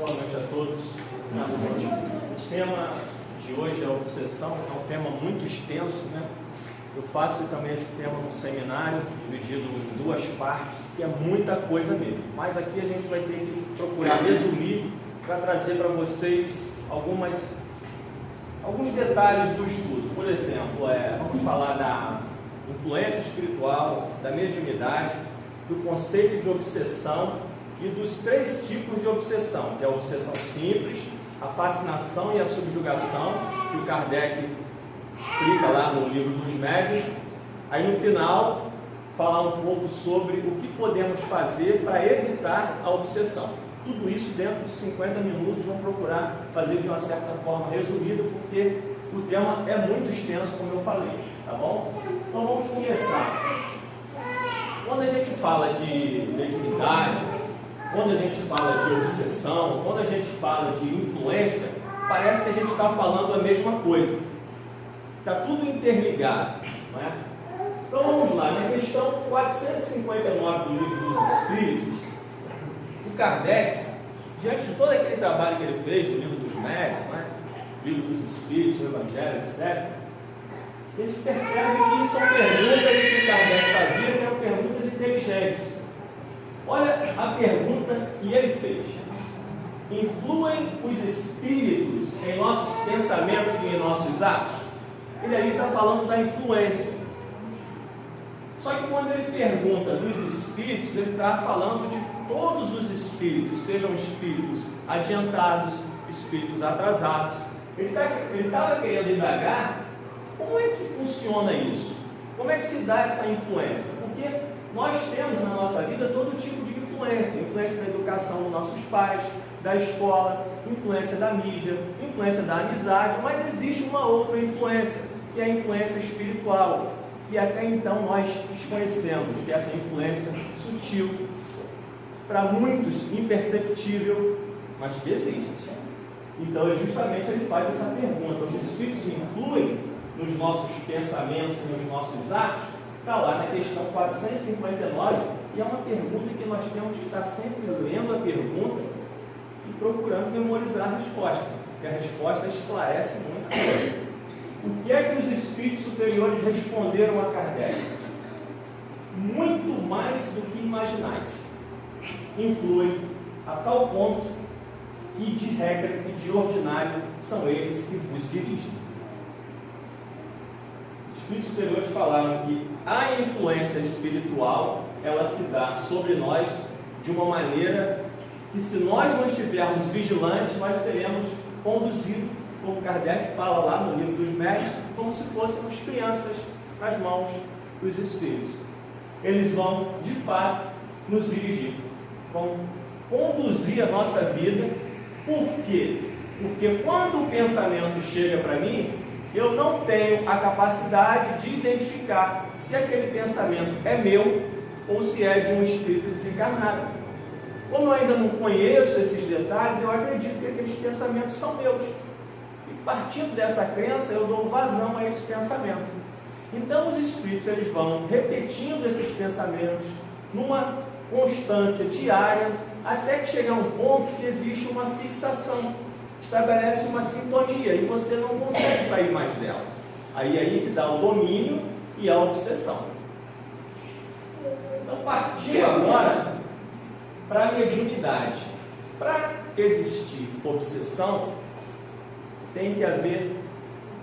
Boa noite a todos. Boa noite. O tema de hoje é a obsessão, é um tema muito extenso, né? Eu faço também esse tema num seminário, dividido em duas partes, que é muita coisa mesmo. Mas aqui a gente vai ter que procurar resumir para trazer para vocês alguns detalhes do estudo. Por exemplo, vamos falar da influência espiritual, da mediunidade, do conceito de obsessão e dos três tipos de obsessão, que é a obsessão simples, a fascinação e a subjugação, que o Kardec explica lá no livro dos Médiuns. Aí no final, falar um pouco sobre o que podemos fazer para evitar a obsessão. Tudo isso dentro de 50 minutos, vamos procurar fazer de uma certa forma resumida, porque o tema é muito extenso, como eu falei, tá bom? Então vamos começar. Quando a gente fala de mediunidade, quando a gente fala de obsessão, quando a gente fala de influência, parece que a gente está falando a mesma coisa. Está tudo interligado, não é? Então vamos lá, na questão 459 do Livro dos Espíritos, o Kardec, diante de todo aquele trabalho que ele fez no Livro dos Médiuns, não é? Livro dos Espíritos, o Evangelho, etc., a gente percebe que são perguntas que o Kardec fazia, que eram perguntas inteligentes. Olha a pergunta que ele fez: influem os espíritos em nossos pensamentos e em nossos atos? Ele ali está falando da influência. Só que quando ele pergunta dos espíritos, ele está falando de todos os espíritos, sejam espíritos adiantados, espíritos atrasados. Ele estava querendo indagar como é que funciona isso, como é que se dá essa influência, porque nós temos na nossa vida todo tipo de influência da educação dos nossos pais, da escola, influência da mídia, influência da amizade, mas existe uma outra influência, que é a influência espiritual, que até então nós desconhecemos, que é essa influência sutil, para muitos imperceptível, mas que existe. Então, justamente ele faz essa pergunta: os espíritos influem nos nossos pensamentos e nos nossos atos? Está lá na questão 459, e é uma pergunta que nós temos que estar sempre lendo a pergunta e procurando memorizar a resposta, porque a resposta esclarece muita coisa. O que é que os espíritos superiores responderam a Kardec? Muito mais do que imaginais. Influem a tal ponto que, de regra e de ordinário, são eles que vos dirigem. Os espíritos superiores falaram que a influência espiritual, ela se dá sobre nós de uma maneira que, se nós não estivermos vigilantes, nós seremos conduzidos, como Kardec fala lá no Livro dos Médiuns, como se fôssemos crianças nas mãos dos espíritos. Eles vão, de fato, nos dirigir, vão conduzir a nossa vida. Por quê? Porque quando o pensamento chega para mim, eu não tenho a capacidade de identificar se aquele pensamento é meu ou se é de um espírito desencarnado. Como eu ainda não conheço esses detalhes, eu acredito que aqueles pensamentos são meus. E partindo dessa crença, eu dou vazão a esse pensamento. Então os espíritos, eles vão repetindo esses pensamentos numa constância diária, até que chegar um ponto que existe uma fixação, estabelece uma sintonia e você não consegue sair mais dela. Aí que dá o domínio e a obsessão. Então, partindo agora para a mediunidade. Para existir obsessão, tem que haver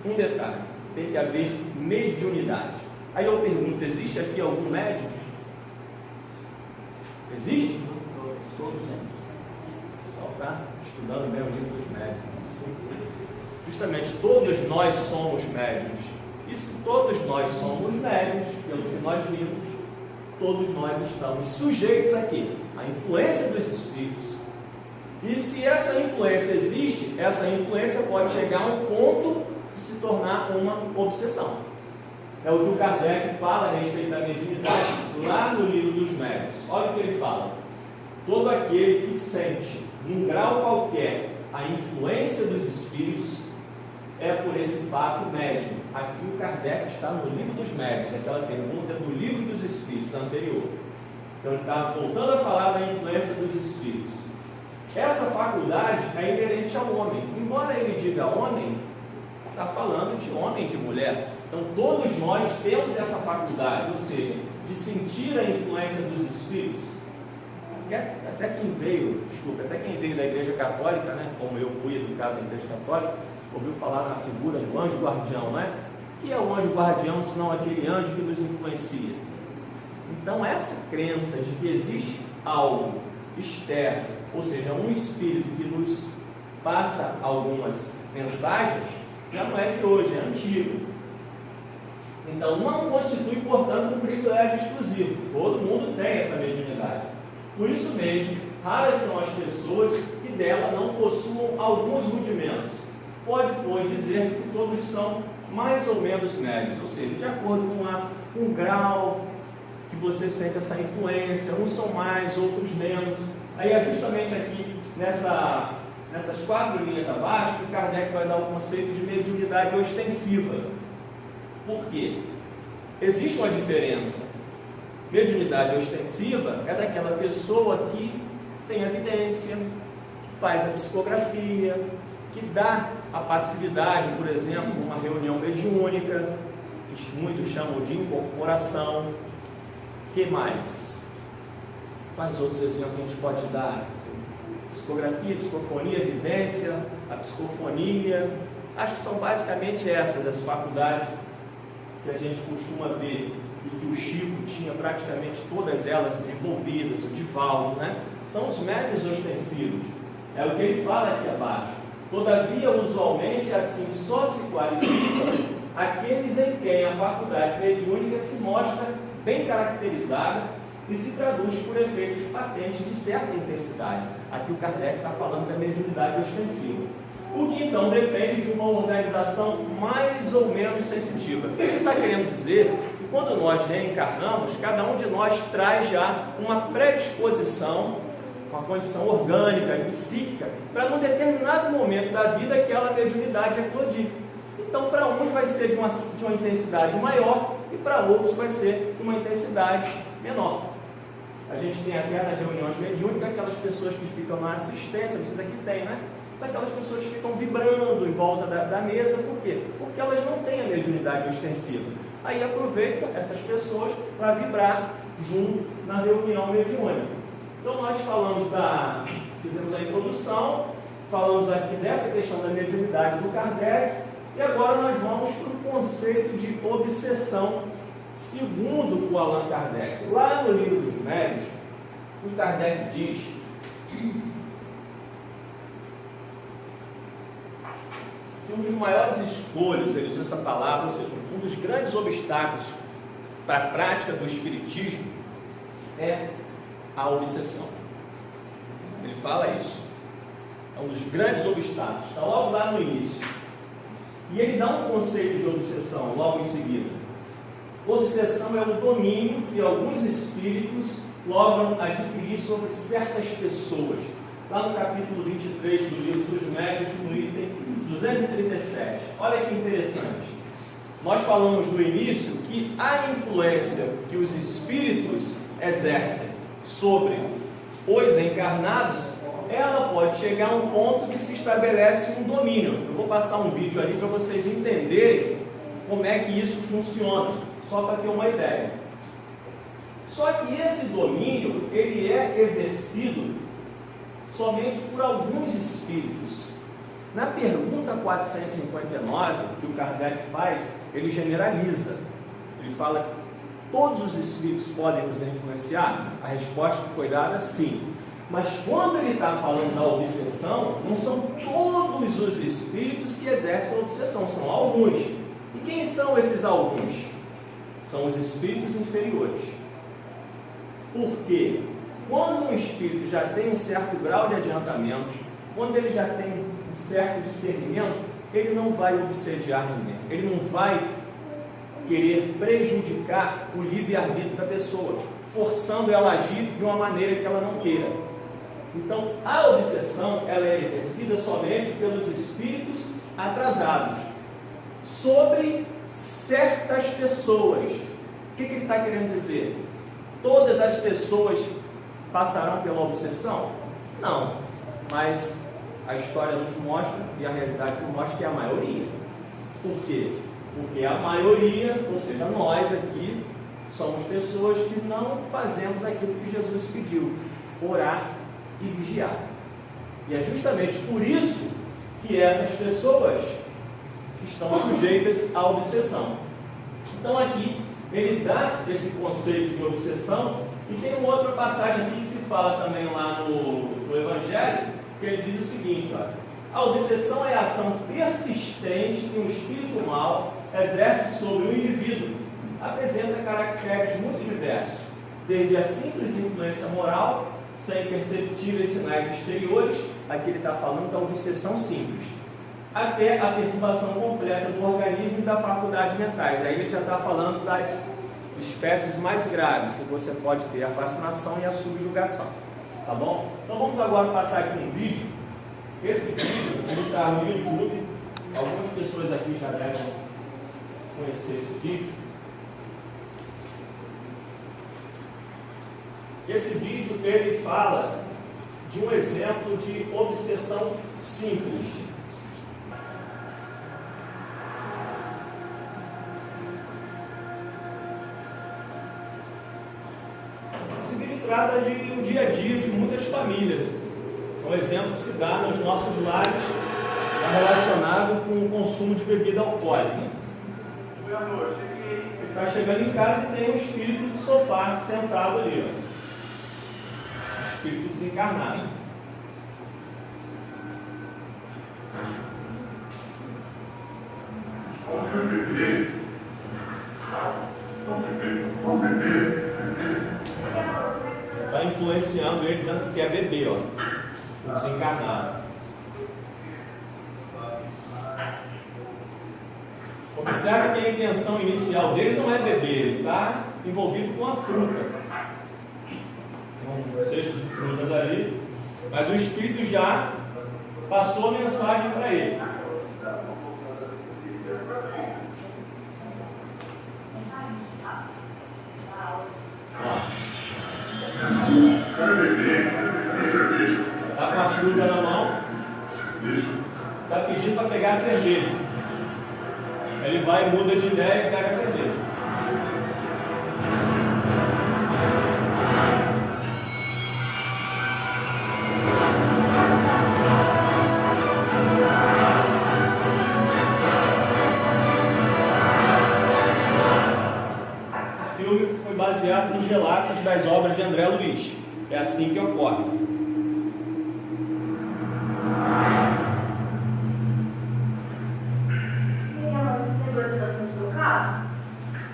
um detalhe: tem que haver mediunidade. Aí eu pergunto: existe aqui algum médium? Existe? Todos. O pessoal está estudando bem o Livro dos Médiuns. Justamente, todos nós somos médiuns. E se todos nós somos médiuns, pelo que nós vimos, todos nós estamos sujeitos aqui à influência dos espíritos. E se essa influência existe, essa influência pode chegar a um ponto de se tornar uma obsessão. É o que o Kardec fala a respeito da mediunidade lá no Livro dos Médiuns. Olha o que ele fala: todo aquele que sente, num grau qualquer, a influência dos espíritos, é por esse fato médium. Aqui o Kardec está no Livro dos Médiuns, aquela pergunta é do Livro dos Espíritos anterior. Então ele está voltando a falar da influência dos espíritos. essa faculdade é inerente ao homem. Embora ele diga homem, está falando de homem e de mulher. Então todos nós temos essa faculdade, ou seja, de sentir a influência dos espíritos. Até quem veio da Igreja Católica, né, como eu fui educado na Igreja Católica, ouviu falar na figura do anjo guardião, né? Que é o anjo guardião, senão aquele anjo que nos influencia. Então essa crença de que existe algo externo, ou seja, um espírito que nos passa algumas mensagens, já não é de hoje, é antigo. Então não constitui, portanto, um privilégio exclusivo. Todo mundo tem essa mediunidade. Por isso mesmo, raras são as pessoas que dela não possuam alguns rudimentos. Pode, pois, dizer-se que todos são mais ou menos médios, ou seja, de acordo com o grau que você sente essa influência, uns são mais, outros menos. Aí é justamente aqui, nessas 4 linhas abaixo, que Kardec vai dar o conceito de mediunidade ostensiva. Por quê? Existe uma diferença. Mediunidade ostensiva é daquela pessoa que tem evidência, que faz a psicografia, que dá a passividade, por exemplo, numa reunião mediúnica, que muitos chamam de incorporação. Que mais? Quais outros exemplos a gente pode dar? Psicografia, psicofonia, evidência, a psicofonia. Acho que são basicamente essas as faculdades que a gente costuma ver e que o Chico tinha praticamente todas elas desenvolvidas, o Divaldo, né? São os médiuns ostensivos. É o que ele fala aqui abaixo. Todavia, usualmente, assim só se qualificam aqueles em quem a faculdade mediúnica se mostra bem caracterizada e se traduz por efeitos patentes de certa intensidade. Aqui o Kardec está falando da mediunidade ostensiva. O que então depende de uma organização mais ou menos sensitiva. Ele está querendo dizer que quando nós reencarnamos, cada um de nós traz já uma predisposição, uma condição orgânica, psíquica, para num determinado momento da vida aquela mediunidade eclodir. Então, para uns vai ser de uma intensidade maior e para outros vai ser de uma intensidade menor. A gente tem até nas reuniões mediúnicas aquelas pessoas que ficam na assistência, vocês aqui tem, né? São aquelas pessoas que ficam vibrando em volta da mesa, por quê? Porque elas não têm a mediunidade ostensiva. Aí aproveitam essas pessoas para vibrar junto na reunião mediúnica. Então nós fizemos a introdução, falamos aqui dessa questão da mediunidade do Kardec, e agora nós vamos para o conceito de obsessão, segundo o Allan Kardec. Lá no Livro dos Médiuns, o Kardec diz que um dos maiores escolhos, ele usa essa palavra, ou seja, um dos grandes obstáculos para a prática do espiritismo é a obsessão. Ele fala isso. É um dos grandes obstáculos. Está logo lá no início. E ele dá um conceito de obsessão logo em seguida. Obsessão é o domínio que alguns espíritos logram adquirir sobre certas pessoas. Lá no capítulo 23 do Livro dos Médiuns, no item 237. Olha que interessante. Nós falamos no início que a influência que os espíritos exercem sobre os encarnados, ela pode chegar a um ponto que se estabelece um domínio. Eu vou passar um vídeo ali para vocês entenderem como é que isso funciona, só para ter uma ideia. Só que esse domínio, ele é exercido somente por alguns espíritos. Na pergunta 459, que o Kardec faz, ele generaliza. Ele fala que todos os espíritos podem nos influenciar? A resposta que foi dada, sim. Mas quando ele está falando da obsessão, não são todos os espíritos que exercem a obsessão, são alguns. E quem são esses alguns? São os espíritos inferiores. Por quê? Quando um espírito já tem um certo grau de adiantamento, quando ele já tem um certo discernimento, ele não vai obsediar ninguém, ele não vai querer prejudicar o livre-arbítrio da pessoa, forçando ela a agir de uma maneira que ela não queira. Então, a obsessão, ela é exercida somente pelos espíritos atrasados, sobre certas pessoas. O que ele está querendo dizer? Todas as pessoas passarão pela obsessão? Não. mas a história nos mostra, e a realidade nos mostra, que é a maioria. Por quê? Porque a maioria, ou seja, nós aqui, somos pessoas que não fazemos aquilo que Jesus pediu: orar e vigiar. E é justamente por isso que essas pessoas estão sujeitas à obsessão. Então aqui ele dá esse conceito de obsessão, e tem uma outra passagem aqui que se fala também lá no Evangelho, que ele diz o seguinte: olha, a obsessão é a ação persistente que um espírito mau exerce sobre o indivíduo. Apresenta caracteres muito diversos, desde a simples influência moral, sem perceptíveis sinais exteriores, aqui ele está falando da obsessão simples, até a perturbação completa do organismo e da faculdade mentais. Aí ele já está falando das espécies mais graves que você pode ter: a fascinação e a subjugação. Tá bom? Então vamos agora passar aqui um vídeo. Esse vídeo está no YouTube. Algumas pessoas aqui já devem conhecer esse vídeo. Esse vídeo ele fala de um exemplo de obsessão simples. Esse vídeo trata de um dia a dia de muitas famílias. É um exemplo que se dá nos nossos lares, está relacionado com o consumo de bebida alcoólica. Ele está chegando em casa e tem um espírito de sofá sentado ali, ó. Espírito desencarnado. Está influenciando ele, dizendo que quer beber, ó. O desencarnado. Observe que a intenção inicial dele não é beber, ele está envolvido com a fruta. Um cesto de frutas ali, mas o Espírito já passou a mensagem para ele. Está com a fruta na mão, está pedindo para pegar a cerveja. Ele vai, muda de ideia e pega a cerveja. Baseado nos relatos das obras de André Luiz. É assim que ocorre.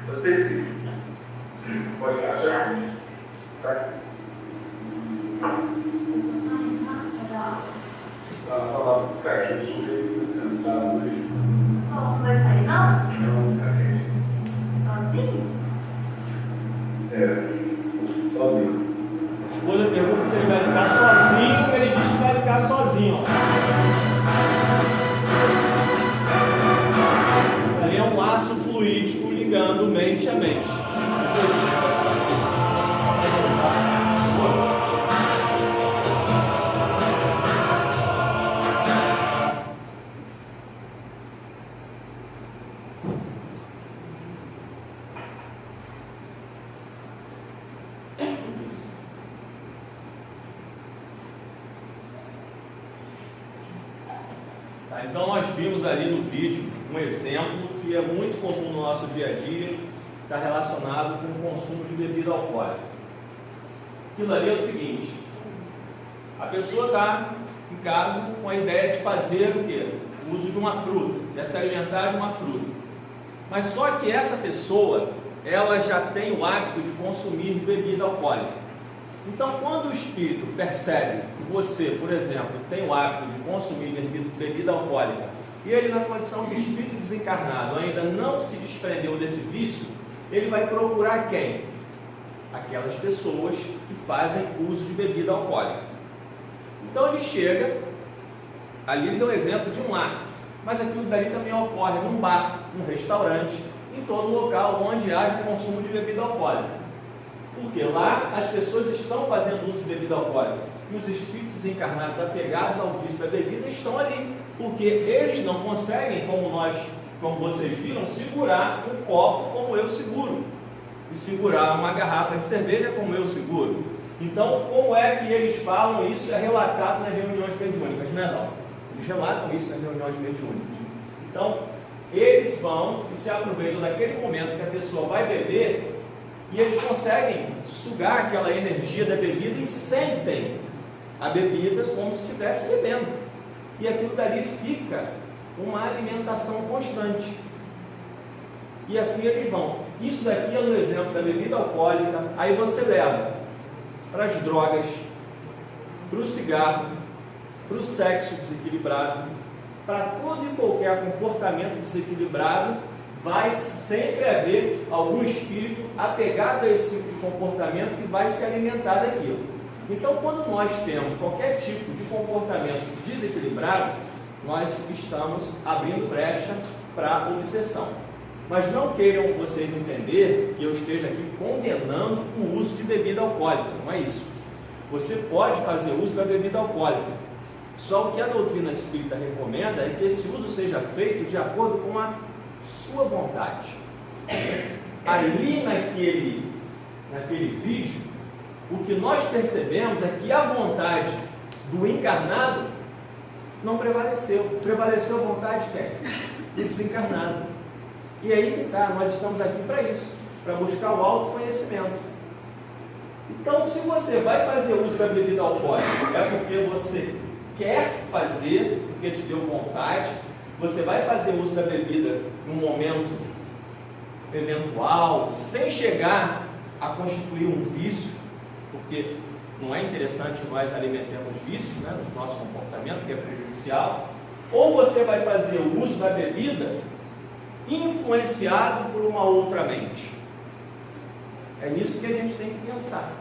Gostei sim. Pode achar? Tá. Falar pro cara que eu estou cansado hoje. Não vai sair não? Não, tá bem. Sozinho? Sozinho. A esposa pergunta se ele vai ficar sozinho, ele diz que vai ficar sozinho. Ali é um laço fluídico ligando mente a mente. Então nós vimos ali no vídeo um exemplo que é muito comum no nosso dia a dia, está relacionado com o consumo de bebida alcoólica. Aquilo ali é o seguinte: a pessoa está em casa com a ideia de fazer o quê? O uso de uma fruta, de se alimentar de uma fruta. Mas só que essa pessoa, ela já tem o hábito de consumir bebida alcoólica. Então, quando o espírito percebe que você, por exemplo, tem o hábito de consumir bebida alcoólica, e ele, na condição de espírito desencarnado, ainda não se desprendeu desse vício, ele vai procurar quem? Aquelas pessoas que fazem uso de bebida alcoólica. Então ele chega, ali ele deu um exemplo de um lar, mas aquilo dali também ocorre num bar, num restaurante, em todo local onde haja consumo de bebida alcoólica. Porque lá as pessoas estão fazendo uso de bebida alcoólica. que os espíritos encarnados apegados ao vício da bebida estão ali, porque eles não conseguem, como vocês viram, segurar um copo como eu seguro, e segurar uma garrafa de cerveja como eu seguro. Então, como é que eles falam isso? É relatado nas reuniões mediúnicas, não é não? Eles relatam isso nas reuniões mediúnicas. Então, eles vão e se aproveitam daquele momento que a pessoa vai beber, e eles conseguem sugar aquela energia da bebida e sentem a bebida como se estivesse bebendo. E aquilo dali fica uma alimentação constante. E assim eles vão. Isso daqui é no exemplo da bebida alcoólica. Aí você leva para as drogas, para o cigarro, para o sexo desequilibrado, para todo e qualquer comportamento desequilibrado, vai sempre haver algum espírito apegado a esse tipo de comportamento que vai se alimentar daquilo. Então, quando nós temos qualquer tipo de comportamento desequilibrado, nós estamos abrindo brecha para a obsessão. Mas não queiram vocês entender que eu esteja aqui condenando o uso de bebida alcoólica, não é isso. Você pode fazer uso da bebida alcoólica, só o que a doutrina espírita recomenda é que esse uso seja feito de acordo com a sua vontade. Ali naquele vídeo, o que nós percebemos é que a vontade do encarnado não prevaleceu. Prevaleceu a vontade de quem? Do desencarnado. E aí que está, nós estamos aqui para isso, para buscar o autoconhecimento. Então, se você vai fazer uso da bebida alcoólica, é porque você quer fazer, porque te deu vontade, você vai fazer uso da bebida num momento eventual, sem chegar a constituir um vício, porque não é interessante que nós alimentemos vícios, né, no nosso comportamento, que é prejudicial, ou você vai fazer o uso da bebida influenciado por uma outra mente. É nisso que a gente tem que pensar.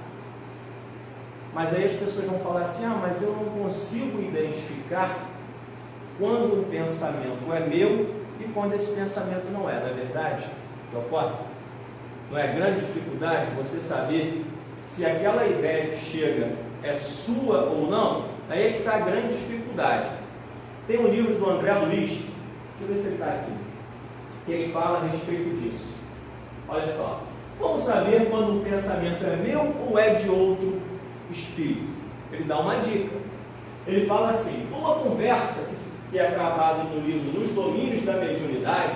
Mas aí as pessoas vão falar assim, mas eu não consigo identificar quando um pensamento é meu e quando esse pensamento não é verdade? Que ocorre? Não é grande dificuldade você saber se aquela ideia que chega é sua ou não? Aí é que está a grande dificuldade. Tem um livro do André Luiz, deixa eu ver se ele está aqui, que ele fala a respeito disso. Olha só, como saber quando um pensamento é meu ou é de outro espírito? Ele dá uma dica. Ele fala assim, uma conversa que é travada no livro Nos Domínios da Mediunidade,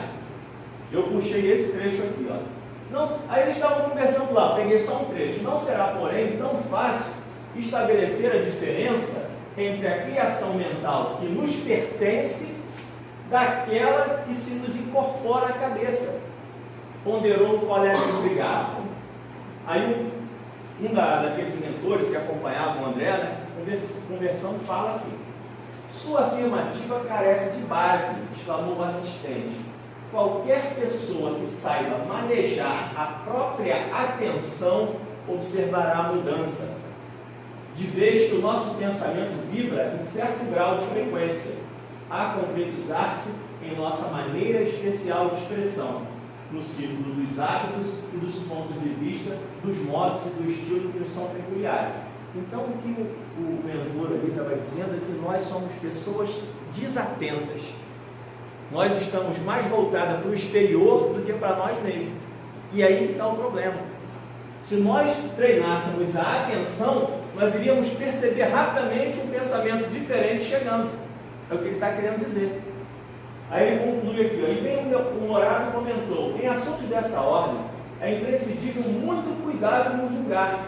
eu puxei esse trecho aqui, ó. Não, aí eles estavam conversando lá, peguei só um trecho. Não será, porém, tão fácil estabelecer a diferença entre a criação mental que nos pertence daquela que se nos incorpora à cabeça, ponderou o colega obrigado. Aí um daqueles mentores que acompanhavam o André, né, conversando, fala assim, sua afirmativa carece de base, exclamou o assistente. Qualquer pessoa que saiba manejar a própria atenção observará a mudança, de vez que o nosso pensamento vibra em certo grau de frequência, a concretizar-se em nossa maneira especial de expressão, no círculo dos hábitos e dos pontos de vista, dos modos e do estilo que nos são peculiares. Então, o que o mentor ali estava dizendo é que nós somos pessoas desatentas. Nós estamos mais voltadas para o exterior do que para nós mesmos. E aí que está o problema. Se nós treinássemos a atenção, nós iríamos perceber rapidamente um pensamento diferente chegando. É o que ele está querendo dizer. Aí ele conclui aqui, ó, e bem humorado comentou, em assuntos dessa ordem, é imprescindível muito cuidado no julgar,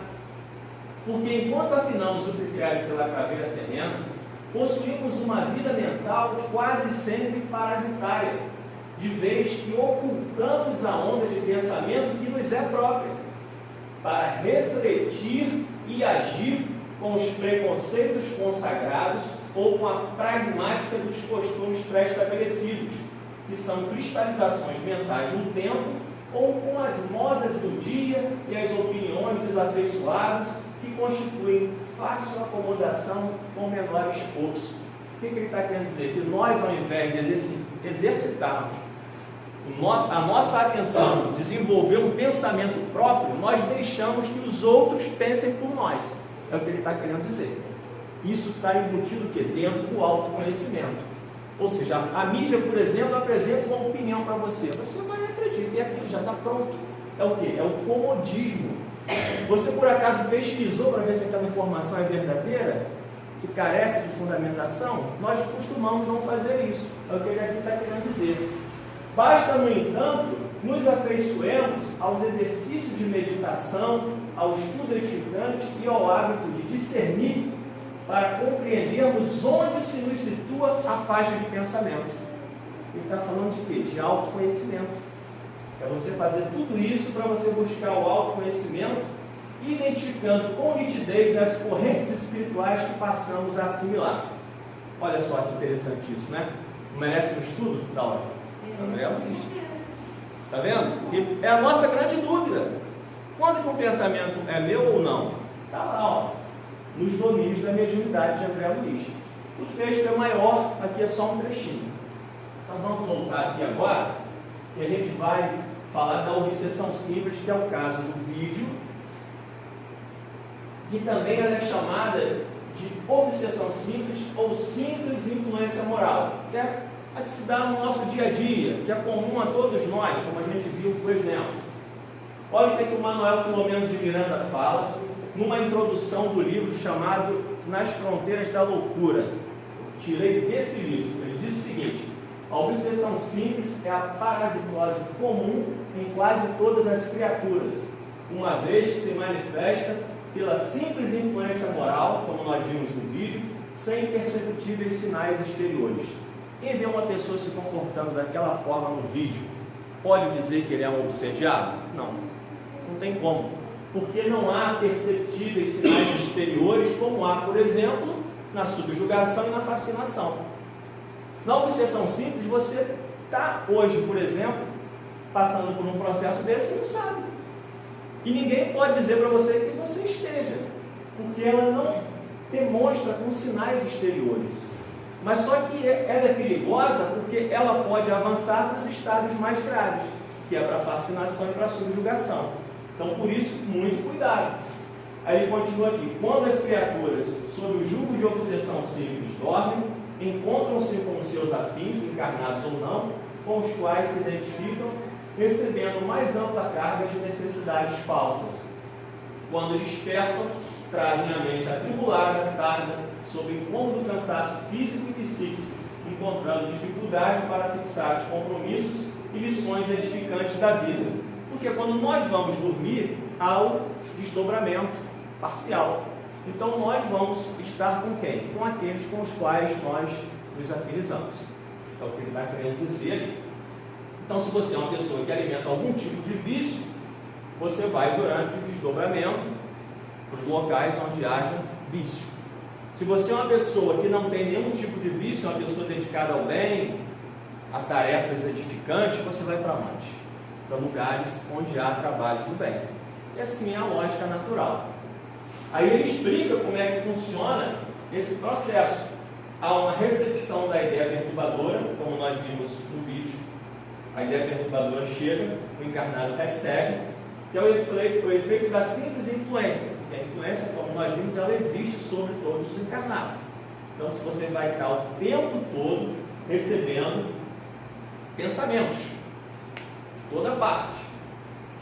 porque enquanto afinamos o critério pela caveira terrena, possuímos uma vida mental quase sempre parasitária, de vez que ocultamos a onda de pensamento que nos é própria, para refletir e agir com os preconceitos consagrados ou com a pragmática dos costumes pré-estabelecidos, que são cristalizações mentais no tempo, ou com as modas do dia e as opiniões dos afeiçoados, que constituem fácil acomodação com menor esforço. O que ele está querendo dizer? Que nós, ao invés de exercitarmos a nossa atenção, desenvolver um pensamento próprio, nós deixamos que os outros pensem por nós. É o que ele está querendo dizer. Isso está embutido o quê? Dentro do autoconhecimento. Ou seja, a mídia, por exemplo, apresenta uma opinião para você. Você vai acreditar, e aquilo já está pronto. É o quê? É o comodismo. Você, por acaso, pesquisou para ver se aquela informação é verdadeira? Se carece de fundamentação? Nós costumamos não fazer isso. É o que ele aqui está querendo dizer. Basta, no entanto, nos afeiçoemos aos exercícios de meditação, ao estudo edificante e ao hábito de discernir para compreendermos onde se nos situa a faixa de pensamento. Ele está falando de quê? De autoconhecimento. É você fazer tudo isso para você buscar o autoconhecimento, identificando com nitidez as correntes espirituais que passamos a assimilar. Olha só que interessante isso, né? Não merece um estudo? Da hora. Está vendo? E é a nossa grande dúvida. Quando que o pensamento é meu ou não? Está lá, ó, nos domínios da mediunidade de André Luiz. O texto é maior, aqui é só um trechinho. Então vamos voltar aqui agora, e a gente vai falar da obsessão simples, que é o caso do vídeo, e também ela é chamada de obsessão simples ou simples influência moral, que é a que se dá no nosso dia a dia, que é comum a todos nós, como a gente viu, por exemplo. Olha o que o Manuel Filomeno de Miranda fala, numa introdução do livro chamado Nas Fronteiras da Loucura. Tirei desse livro. Ele diz o seguinte: a obsessão simples é a parasitose comum em quase todas as criaturas, uma vez que se manifesta pela simples influência moral, como nós vimos no vídeo, sem perceptíveis sinais exteriores. Quem vê uma pessoa se comportando daquela forma no vídeo, pode dizer que ele é um obsediado? Não, não tem como, porque não há perceptíveis sinais exteriores, como há, por exemplo, na subjugação e na fascinação. Na obsessão simples, você está hoje, por exemplo, passando por um processo desse e não sabe. E ninguém pode dizer para você que você esteja, porque ela não demonstra com sinais exteriores. Mas só que ela é perigosa porque ela pode avançar para os estados mais graves, que é para a fascinação e para a subjugação. Então, por isso, muito cuidado. Aí ele continua aqui: quando as criaturas, sob o jugo de obsessão simples, dormem, encontram-se com seus afins, encarnados ou não, com os quais se identificam, recebendo mais ampla carga de necessidades falsas. Quando despertam, trazem a mente atribulada, carga, sob incômodo cansaço físico e psíquico, encontrando dificuldade para fixar os compromissos e lições edificantes da vida. Porque quando nós vamos dormir, há o desdobramento parcial. Então nós vamos estar com quem? Com aqueles com os quais nós nos afinizamos. É o que ele está querendo dizer. Então, se você é uma pessoa que alimenta algum tipo de vício, você vai durante o desdobramento para os locais onde haja vício. Se você é uma pessoa que não tem nenhum tipo de vício, é uma pessoa dedicada ao bem, a tarefas edificantes, você vai para onde? Para lugares onde há trabalhos do bem. E assim é a lógica natural. Aí ele explica como é que funciona esse processo. Há uma recepção da ideia perturbadora, como nós vimos no vídeo. A ideia perturbadora chega, o encarnado recebe, que é o efeito da simples influência. E a influência, como nós vimos, ela existe sobre todos os encarnados. Então, se você vai estar o tempo todo recebendo pensamentos de toda parte,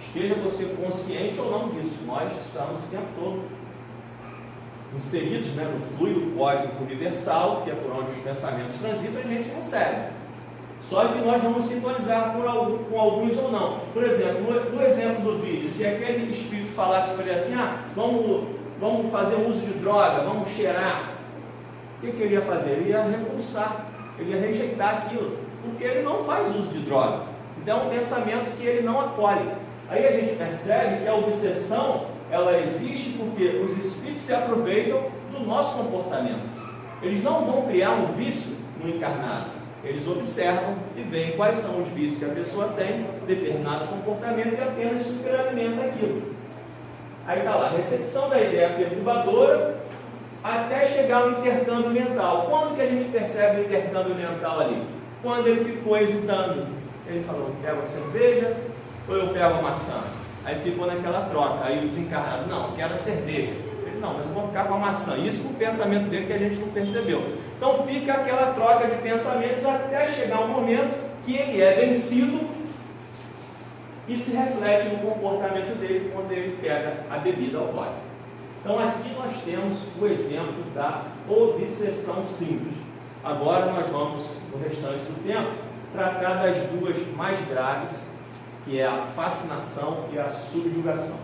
esteja você consciente ou não disso, nós estamos o tempo todo inseridos, no fluido cósmico universal, que é por onde os pensamentos transitam, a gente recebe. Só que nós vamos sintonizar com alguns ou não. Por exemplo, no exemplo do vídeo, se aquele espírito falasse para ele assim: vamos fazer uso de droga, vamos cheirar, o que ele ia fazer? Ele ia repulsar, ele ia rejeitar aquilo, porque ele não faz uso de droga. Então é um pensamento que ele não acolhe. Aí a gente percebe que a obsessão, ela existe porque os espíritos se aproveitam do nosso comportamento. Eles não vão criar um vício no encarnado. Eles observam e veem quais são os vícios que a pessoa tem, determinados comportamentos, e apenas superalimenta aquilo. Aí está lá, recepção da ideia perturbadora, até chegar ao intercâmbio mental. Quando que a gente percebe o intercâmbio mental ali? Quando ele ficou hesitando. Ele falou: pego a cerveja ou eu pego a maçã? Aí ficou naquela troca. Aí os encarnados: não, quero a cerveja. Ele Ele, não, mas eu vou ficar com a maçã. Isso com o pensamento dele que a gente não percebeu. Então fica aquela troca de pensamentos até chegar um momento que ele é vencido e se reflete no comportamento dele quando ele pega a bebida alcoólica. Então aqui nós temos o exemplo da obsessão simples. Agora nós vamos, no restante do tempo, tratar das duas mais graves, que é a fascinação e a subjugação.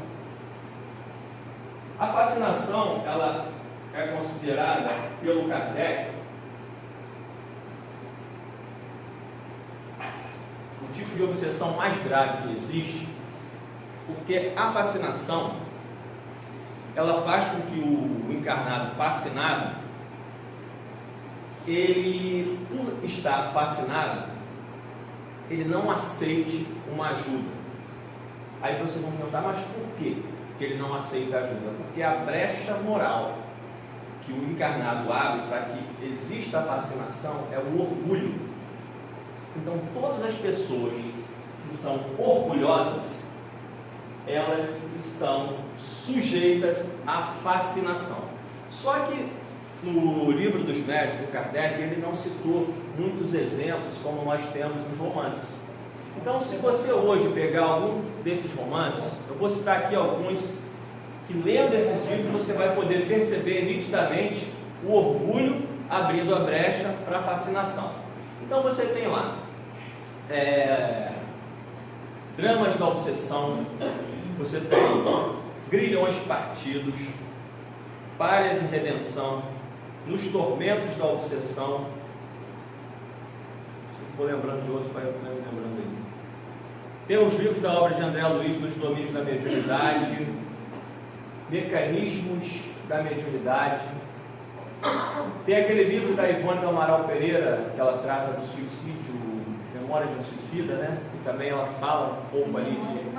A fascinação, ela é considerada pelo Kardec o tipo de obsessão mais grave que existe, porque a fascinação, ela faz com que o encarnado fascinado, ele, por estar fascinado, ele não aceite uma ajuda. Aí vocês vão perguntar, mas por quê que ele não aceita ajuda? Porque a brecha moral que o encarnado abre para que exista a fascinação é o orgulho. Então todas as pessoas que são orgulhosas, elas estão sujeitas à fascinação. Só que no livro dos médiuns do Kardec, ele não citou muitos exemplos como nós temos nos romances. Então, se você hoje pegar algum desses romances, eu vou citar aqui alguns que, lendo esses livros, você vai poder perceber nitidamente o orgulho abrindo a brecha para a fascinação. Então você tem lá Dramas da Obsessão, você tem Grilhões Partidos, Párias em Redenção, Nos Tormentos da Obsessão. Se for lembrando de outros, vai lembrando aí. Tem os livros da obra de André Luiz, Nos Domínios da Mediunidade, Mecanismos da Mediunidade. Tem aquele livro da Ivone do Amaral Pereira, que ela trata do suicídio, Memórias de um Suicida, né? E também ela fala um pouco ali de...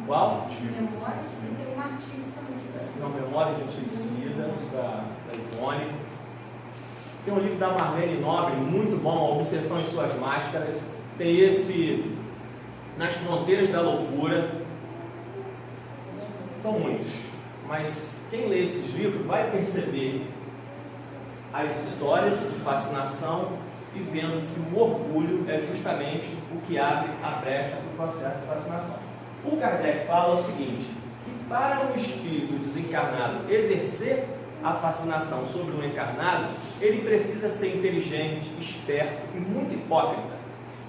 Qual? Memórias e Martins também. Não, Memórias de um Suicida, da Ivone. Tem um livro da Marlene Nobre, muito bom, A Obsessão e Suas Máscaras. Tem esse Nas Fronteiras da Loucura. São muitos, mas quem lê esses livros vai perceber as histórias de fascinação e vendo que o orgulho é justamente o que abre a brecha para o processo de fascinação. O Kardec fala o seguinte, que para um espírito desencarnado exercer a fascinação sobre um encarnado, ele precisa ser inteligente, esperto e muito hipócrita.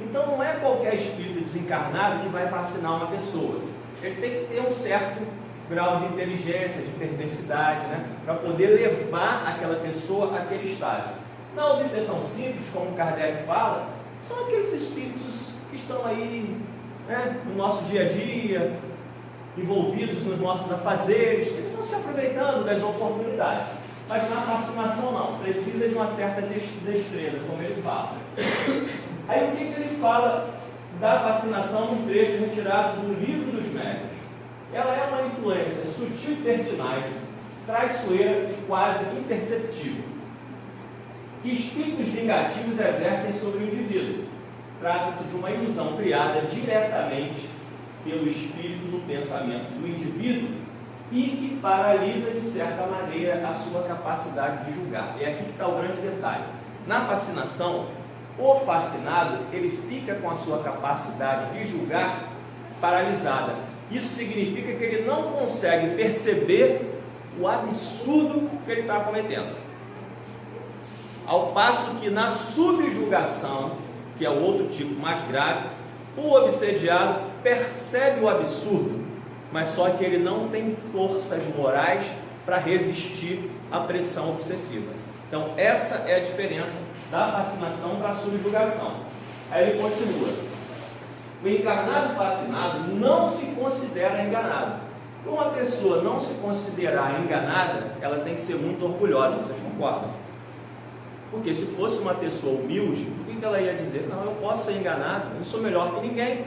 Então não é qualquer espírito desencarnado que vai fascinar uma pessoa. Ele tem que ter um certo grau de inteligência, de perversidade, né, para poder levar aquela pessoa àquele estágio. Na obsessão simples, como Kardec fala, são aqueles espíritos que estão aí, né, no nosso dia a dia, envolvidos nos nossos afazeres, que eles vão se aproveitando das oportunidades. Mas na fascinação não, precisa de uma certa destreza, como ele fala. Aí o que ele fala da fascinação num trecho retirado do Livro dos Médiuns? Ela é uma influência sutil e pertinaz, traiçoeira e quase imperceptível, que espíritos vingativos exercem sobre o indivíduo. Trata-se de uma ilusão criada diretamente pelo espírito no pensamento do indivíduo e que paralisa, de certa maneira, a sua capacidade de julgar. É aqui que está o grande detalhe. Na fascinação, o fascinado, ele fica com a sua capacidade de julgar paralisada. Isso significa que ele não consegue perceber o absurdo que ele está cometendo. Ao passo que na subjugação, que é o outro tipo mais grave, o obsediado percebe o absurdo, mas só que ele não tem forças morais para resistir à pressão obsessiva. Então essa é a diferença da fascinação para a subjugação. Aí ele continua. O encarnado fascinado não se considera enganado. Para uma pessoa não se considerar enganada, ela tem que ser muito orgulhosa, vocês concordam? Porque se fosse uma pessoa humilde, o que ela ia dizer? Não, eu posso ser enganado, eu sou melhor que ninguém.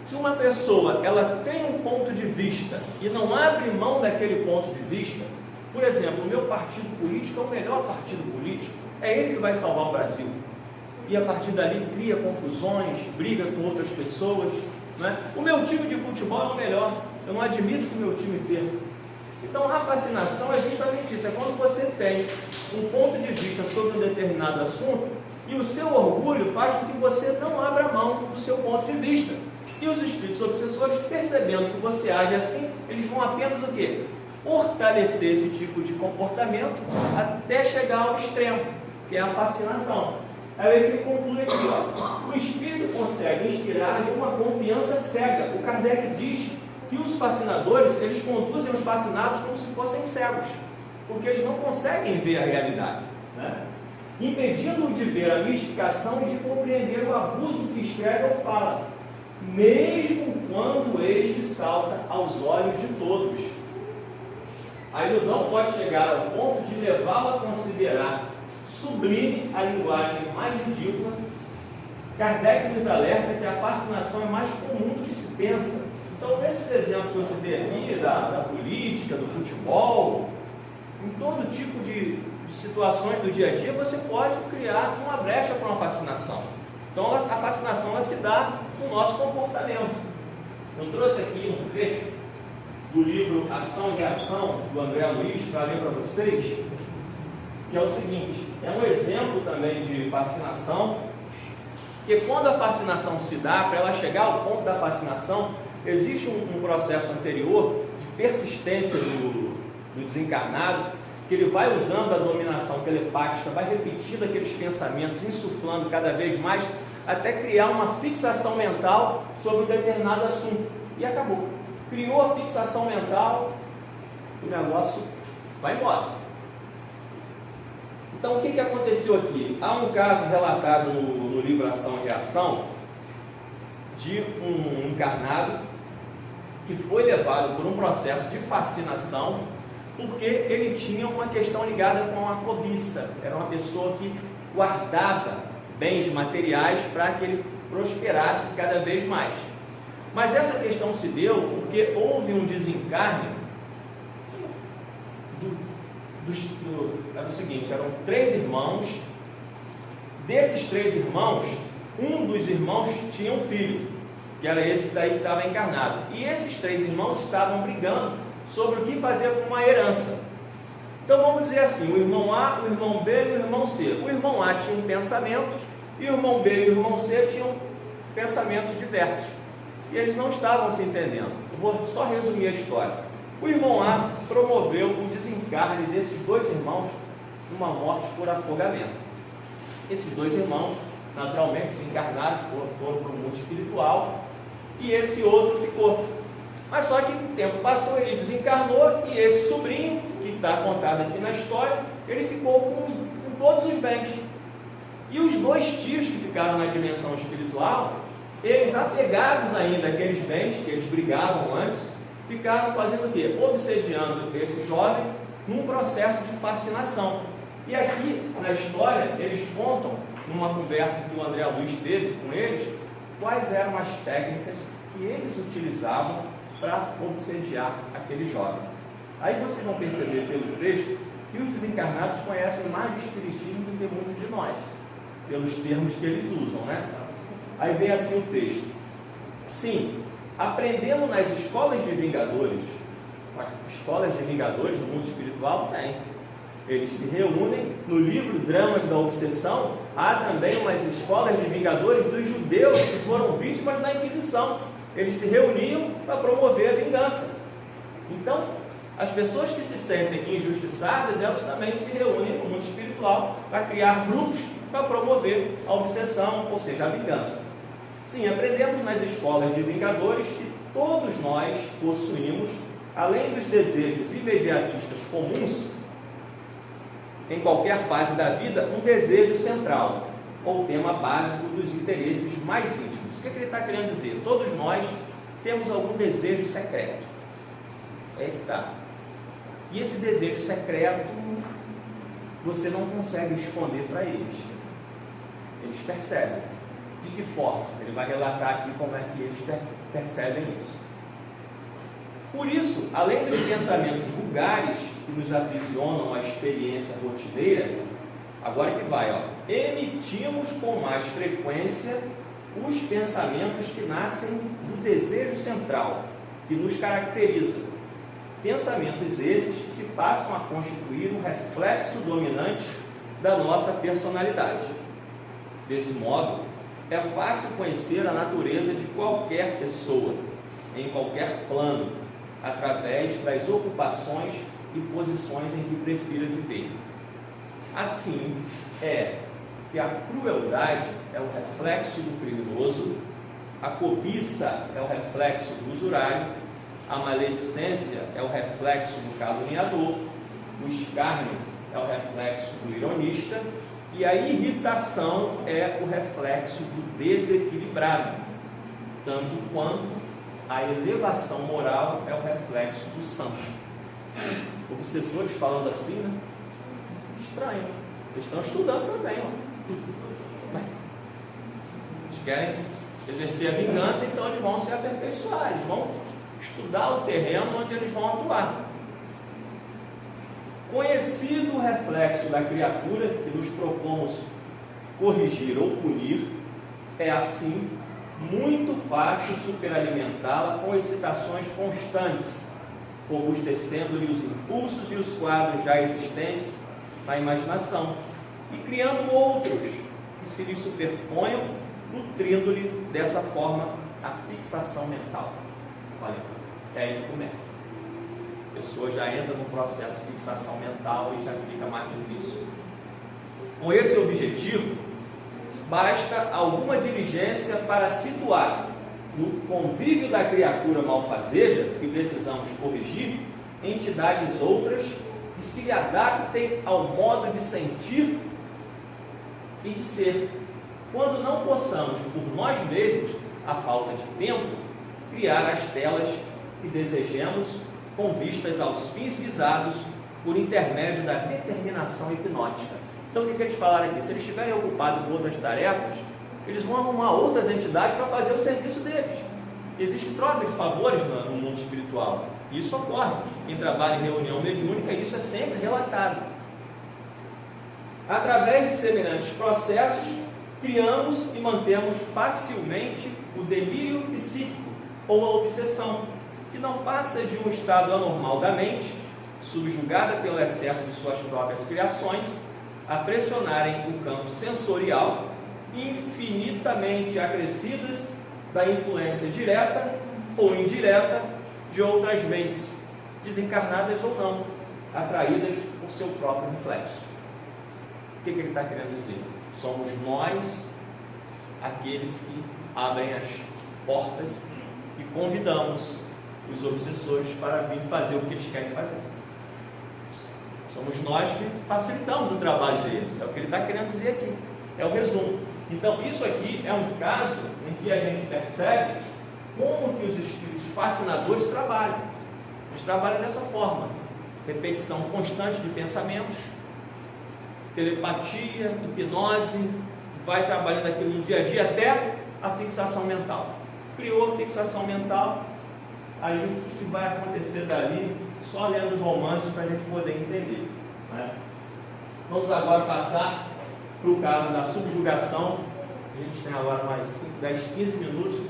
Se uma pessoa ela tem um ponto de vista e não abre mão daquele ponto de vista, por exemplo, o meu partido político é o melhor partido político, é ele que vai salvar o Brasil. E a partir dali cria confusões, briga com outras pessoas, né? O meu time de futebol é o melhor, eu não admito que o meu time perca. Então, a fascinação é justamente isso, é quando você tem um ponto de vista sobre um determinado assunto e o seu orgulho faz com que você não abra mão do seu ponto de vista. E os espíritos obsessores, percebendo que você age assim, eles vão apenas o quê? Fortalecer esse tipo de comportamento até chegar ao extremo, que é a fascinação. Aí ele conclui aqui, ó, o espírito consegue inspirar-lhe uma confiança cega. O Kardec diz que os fascinadores, eles conduzem os fascinados como se fossem cegos, porque eles não conseguem ver a realidade, né? Impedindo-o de ver a mistificação e de compreender o abuso que escreve ou fala, mesmo quando este salta aos olhos de todos. A ilusão pode chegar ao ponto de levá-lo a considerar sublime a linguagem mais ridícula. Kardec nos alerta que a fascinação é mais comum do que se pensa. Então, nesses exemplos que você tem aqui, da política, do futebol, em todo tipo de situações do dia a dia, você pode criar uma brecha para uma fascinação. Então, a fascinação ela se dá no nosso comportamento. Eu trouxe aqui um trecho do livro Ação e Reação, do André Luiz, para ler para vocês, que é o seguinte, é um exemplo também de fascinação, que quando a fascinação se dá, para ela chegar ao ponto da fascinação, existe um processo anterior de persistência do desencarnado, que ele vai usando a dominação telepática, vai repetindo aqueles pensamentos, insuflando cada vez mais, até criar uma fixação mental sobre um determinado assunto. E acabou. Criou a fixação mental, o negócio vai embora. Então, o que aconteceu aqui? Há um caso relatado no livro Ação e Reação, de um encarnado que foi levado por um processo de fascinação, porque ele tinha uma questão ligada com a cobiça. Era uma pessoa que guardava bens materiais para que ele prosperasse cada vez mais. Mas essa questão se deu porque houve um desencarne era o seguinte, eram 3 irmãos. Desses 3 irmãos, um dos irmãos tinha um filho, que era esse daí que estava encarnado. E esses 3 irmãos estavam brigando sobre o que fazer com uma herança. Então vamos dizer assim, o irmão A, o irmão B e o irmão C. O irmão A tinha um pensamento e o irmão B e o irmão C tinham pensamentos diversos. E eles não estavam se entendendo. Eu vou só resumir a história. O irmão A promoveu o desencarne desses 2 irmãos numa morte por afogamento. Esses 2 irmãos, naturalmente, desencarnados, foram para o mundo espiritual, e esse outro ficou. Mas só que o tempo passou, ele desencarnou, e esse sobrinho, que está contado aqui na história, ele ficou com todos os bens. E os 2 tios que ficaram na dimensão espiritual, eles apegados ainda àqueles bens, que eles brigavam antes, ficaram fazendo o quê? Obsediando esse jovem num processo de fascinação. E aqui na história, eles contam, numa conversa que o André Luiz teve com eles, quais eram as técnicas que eles utilizavam para obsediar aquele jovem. Aí vocês vão perceber pelo texto que os desencarnados conhecem mais do espiritismo do que muitos de nós, pelos termos que eles usam, né? Aí vem assim o texto. Sim, aprendendo nas escolas de vingadores, escolas de vingadores no mundo espiritual tem. Eles se reúnem no livro Dramas da Obsessão. Há também umas escolas de vingadores dos judeus que foram vítimas da Inquisição. Eles se reuniam para promover a vingança. Então, as pessoas que se sentem injustiçadas, elas também se reúnem no mundo espiritual para criar grupos para promover a obsessão, ou seja, a vingança. Sim, aprendemos nas escolas de vingadores que todos nós possuímos, além dos desejos imediatistas comuns, em qualquer fase da vida, um desejo central, ou tema básico dos interesses mais íntimos. O que ele está querendo dizer? Todos nós temos algum desejo secreto. É aí que está. E esse desejo secreto, você não consegue esconder para eles. Eles percebem. De que forma? Ele vai relatar aqui como é que eles percebem isso. Por isso, além dos pensamentos vulgares que nos aprisionam à experiência rotineira, agora que vai, emitimos com mais frequência os pensamentos que nascem do desejo central, que nos caracteriza. Pensamentos esses que se passam a constituir um reflexo dominante da nossa personalidade. Desse modo, é fácil conhecer a natureza de qualquer pessoa, em qualquer plano, através das ocupações e posições em que prefira viver. Assim, é que a crueldade é o reflexo do criminoso, a cobiça é o reflexo do usurário, a maledicência é o reflexo do caluniador, o escárnio é o reflexo do ironista e a irritação é o reflexo do desequilibrado, tanto quanto a elevação moral é o reflexo do santo. Obsessores falando assim, né? Estranho. Eles estão estudando também, ó. Eles querem exercer a vingança, então eles vão se aperfeiçoar, eles vão estudar o terreno onde eles vão atuar. Conhecido o reflexo da criatura que nos propomos corrigir ou punir, é assim muito fácil superalimentá-la com excitações constantes, robustecendo-lhe os impulsos e os quadros já existentes na imaginação e criando outros que se lhe superponham, nutrindo-lhe dessa forma a fixação mental. Olha, é aí que começa. A pessoa já entra no processo de fixação mental e já fica mais difícil. Com esse objetivo, basta alguma diligência para situar no convívio da criatura malfazeja, que precisamos corrigir, entidades outras que se lhe adaptem ao modo de sentir e de ser, quando não possamos, por nós mesmos, a falta de tempo, criar as telas que desejemos com vistas aos fins visados por intermédio da determinação hipnótica. Então, o que eles falaram aqui? Se eles estiverem ocupados com outras tarefas, eles vão arrumar outras entidades para fazer o serviço deles. Existe troca de favores no mundo espiritual. Isso ocorre. Quem trabalha em reunião mediúnica, isso é sempre relatado. Através de semelhantes processos, criamos e mantemos facilmente o delírio psíquico ou a obsessão, que não passa de um estado anormal da mente, subjugada pelo excesso de suas próprias criações, a pressionarem o campo sensorial, infinitamente acrescidas da influência direta ou indireta de outras mentes, desencarnadas ou não, atraídas por seu próprio reflexo. O que ele está querendo dizer? Somos nós aqueles que abrem as portas e convidamos os obsessores para vir fazer o que eles querem fazer. Somos nós que facilitamos o trabalho deles. É o que ele está querendo dizer aqui. É o resumo. Então, isso aqui é um caso em que a gente percebe como que os espíritos fascinadores trabalham. Eles trabalham dessa forma. Repetição constante de pensamentos, telepatia, hipnose, vai trabalhando aquilo no dia a dia até a fixação mental. Criou a fixação mental, aí o que vai acontecer dali, só lendo os romances para a gente poder entender, né? Vamos agora passar para o caso da subjugação. A gente tem agora mais 5, 10, 15 minutos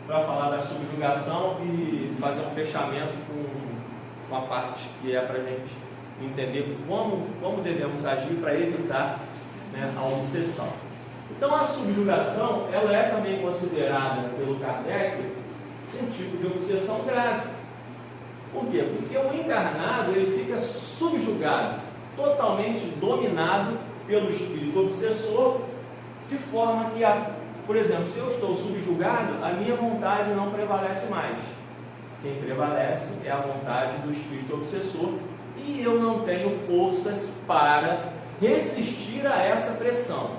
para falar da subjugação e fazer um fechamento com a parte que é para a gente entender como devemos agir para evitar, né, a obsessão. Então, a subjugação, ela é também considerada pelo Kardec um tipo de obsessão grave. Por quê? Porque o encarnado, ele fica subjugado, totalmente dominado pelo espírito obsessor, de forma que, por exemplo, se eu estou subjugado, a minha vontade não prevalece mais. Quem prevalece é a vontade do espírito obsessor, e eu não tenho forças para resistir a essa pressão.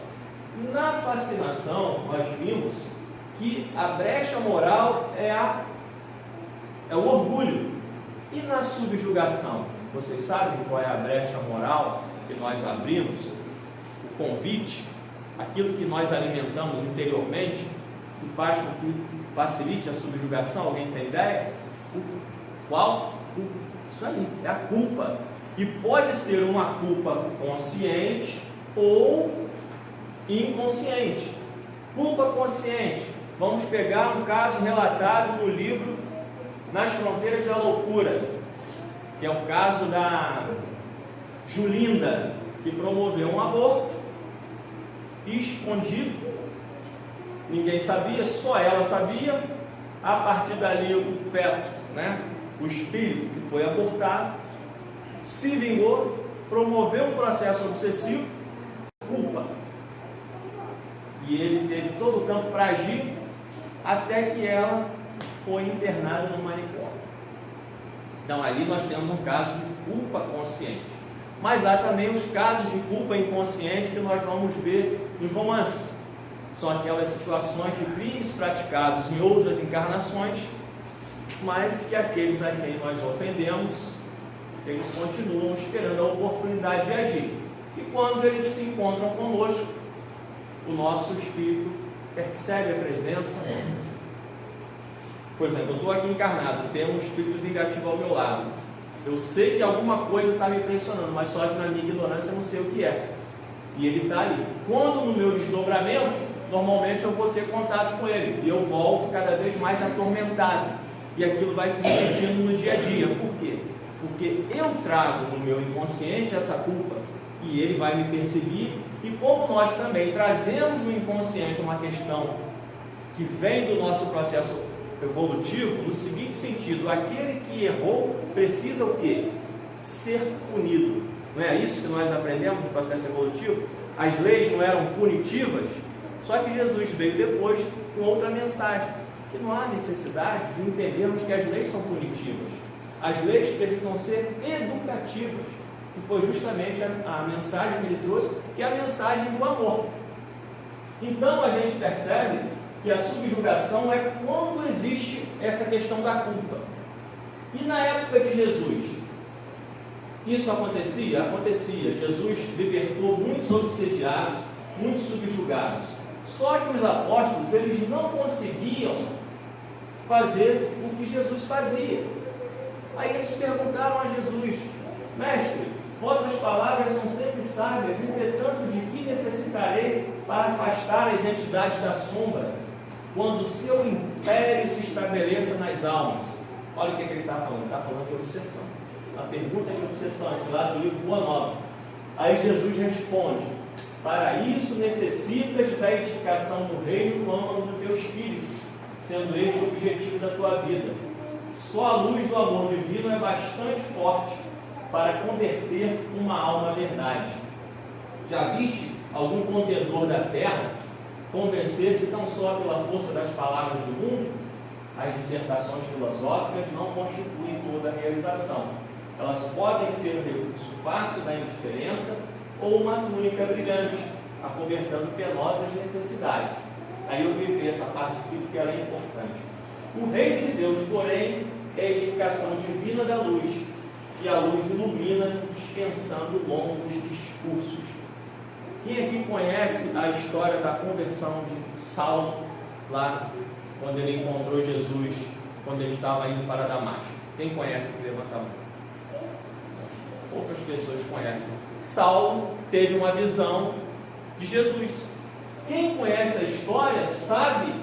Na fascinação, nós vimos que a brecha moral é o orgulho. E na subjugação, vocês sabem qual é a brecha moral que nós abrimos? O convite, aquilo que nós alimentamos interiormente, que faz com que facilite a subjugação. Alguém tem ideia? Qual? Isso aí, é a culpa. E pode ser uma culpa consciente ou inconsciente. Culpa consciente. Vamos pegar um caso relatado no livro Nas Fronteiras da Loucura, que é o caso da Julinda, que promoveu um aborto escondido, ninguém sabia, só ela sabia. A partir dali o feto, o espírito que foi abortado, se vingou, promoveu um processo obsessivo, culpa, e ele teve todo o campo para agir, até que ela foi internada no manicômio. Então ali nós temos um caso de culpa consciente, mas há também os casos de culpa inconsciente que nós vamos ver nos romances. São aquelas situações de crimes praticados em outras encarnações, mas que aqueles a quem nós ofendemos, eles continuam esperando a oportunidade de agir. E quando eles se encontram conosco, o nosso espírito percebe a presença. Por exemplo, eu estou aqui encarnado, tenho um espírito vingativo ao meu lado. Eu sei que alguma coisa está me impressionando, mas só que na minha ignorância eu não sei o que é. E ele está ali. Quando no meu desdobramento, normalmente eu vou ter contato com ele, e eu volto cada vez mais atormentado, e aquilo vai se repetindo no dia a dia. Por quê? Porque eu trago no meu inconsciente essa culpa, e ele vai me perseguir, e como nós também trazemos no inconsciente uma questão que vem do nosso processo evolutivo, no seguinte sentido: aquele que errou precisa o quê? Ser punido. Não é isso que nós aprendemos no processo evolutivo? As leis não eram punitivas. Só que Jesus veio depois com outra mensagem, que não há necessidade de entendermos que as leis são punitivas. As leis precisam ser educativas, que foi justamente a mensagem que ele trouxe, que é a mensagem do amor. Então a gente percebe que a subjugação é quando existe essa questão da culpa. E na época de Jesus, isso acontecia? Acontecia. Jesus libertou muitos obsediados, muitos subjugados. Só que os apóstolos, eles não conseguiam fazer o que Jesus fazia. Aí eles perguntaram a Jesus: Mestre, vossas palavras são sempre sábias, entretanto, de que necessitarei para afastar as entidades da sombra, quando o seu império se estabeleça nas almas? Olha o que ele está falando. Ele está falando de obsessão. A pergunta de obsessão, lá do livro Boa Nova. Aí Jesus responde: para isso necessitas da edificação do reino no âmago do teu espírito, sendo este o objetivo da tua vida. Só a luz do amor divino é bastante forte para converter uma alma à verdade. Já viste algum contendor da terra convencer-se tão só pela força das palavras do mundo? As dissertações filosóficas não constituem toda a realização. Elas podem ser um recurso fácil da indiferença ou uma túnica brilhante, acobertando penosas necessidades. Aí eu vivi essa parte aqui porque ela é importante. O reino de Deus, porém, é a edificação divina da luz, e a luz ilumina, dispensando longos discursos. Quem aqui conhece a história da conversão de Saulo, lá quando ele encontrou Jesus, quando ele estava indo para Damasco? Quem conhece aqui, levanta a mão. Poucas pessoas conhecem. Saulo teve uma visão de Jesus. Quem conhece a história sabe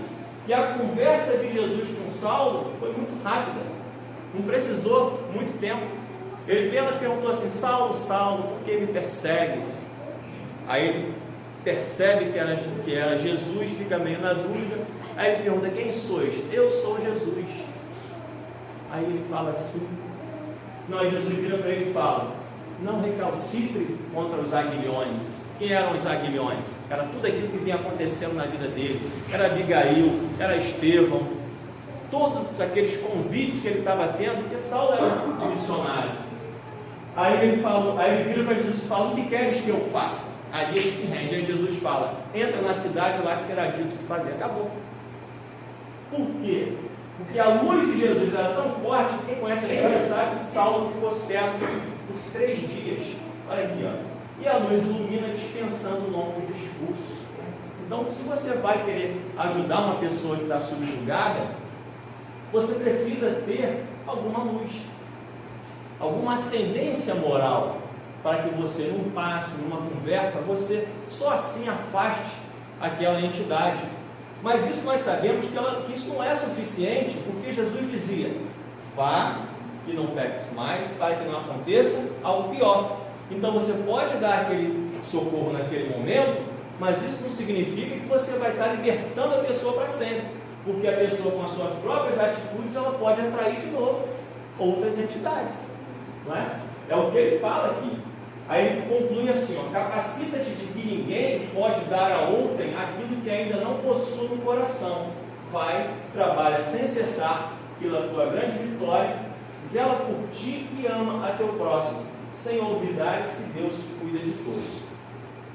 que a conversa de Jesus com Saulo foi muito rápida, não precisou muito tempo. Ele apenas perguntou assim: Saulo, Saulo, por que me persegues? Aí ele percebe que era Jesus, fica meio na dúvida. Aí ele pergunta: quem sois? Eu sou Jesus. Aí ele fala assim, Jesus vira para ele e fala: não recalcitre contra os aguilhões. Quem eram os aguilhões? Era tudo aquilo que vinha acontecendo na vida dele. Era Abigail, era Estevão, todos aqueles convites que ele estava tendo, porque Saulo era um missionário. Aí ele vira para Jesus e fala: o que queres que eu faça? Aí ele se rende. Aí Jesus fala: entra na cidade, lá que será dito o que fazer. Acabou. Por quê? Porque a luz de Jesus era tão forte que quem conhece a história sabe que Saulo ficou cego por 3 dias. Olha aqui, ó. E a luz ilumina, dispensando longos discursos. Então, se você vai querer ajudar uma pessoa que está subjugada, você precisa ter alguma luz, alguma ascendência moral, para que você, num passe, numa conversa, você só assim afaste aquela entidade. Mas isso nós sabemos que isso não é suficiente, porque Jesus dizia: vá e não peques mais, para que não aconteça algo pior. Então você pode dar aquele socorro naquele momento, mas isso não significa que você vai estar libertando a pessoa para sempre, porque a pessoa, com as suas próprias atitudes, ela pode atrair de novo outras entidades, não é? É o que ele fala aqui. Aí ele conclui assim, ó: capacita-te de que ninguém pode dar a outrem aquilo que ainda não possui no coração. Vai, trabalha sem cessar pela tua grande vitória, zela por ti e ama a teu próximo, sem olvidares que Deus cuida de todos.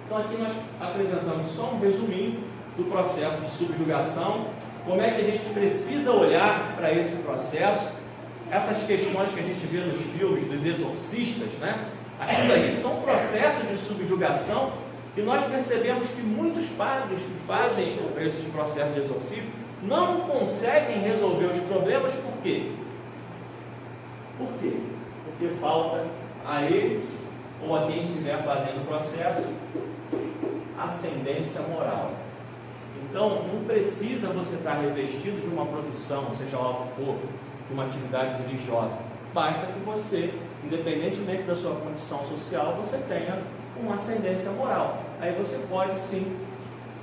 Então aqui nós apresentamos só um resuminho do processo de subjugação, como é que a gente precisa olhar para esse processo, essas questões que a gente vê nos filmes dos exorcistas, né? Aquilo aí são processos de subjugação, e nós percebemos que muitos padres que fazem esses processos de exorcismo não conseguem resolver os problemas. Por quê? Por quê? Porque falta a eles, ou a quem estiver fazendo o processo, ascendência moral. Então, não precisa você estar revestido de uma profissão, seja lá o que for, de uma atividade religiosa. Basta que você, independentemente da sua condição social, você tenha uma ascendência moral. Aí você pode sim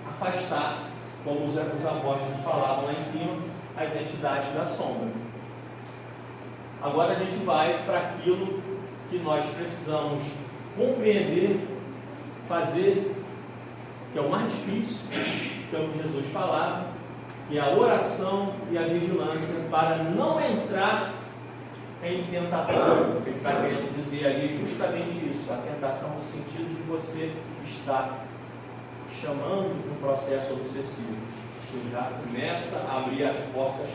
afastar, como os apóstolos falavam lá em cima, as entidades da sombra. Agora a gente vai para aquilo que nós precisamos compreender, fazer, que é o mais difícil, que é o que Jesus falava, que é a oração e a vigilância para não entrar em tentação. Ele está querendo dizer ali justamente isso, a tentação no sentido de você estar chamando um processo obsessivo, que já começa a abrir as portas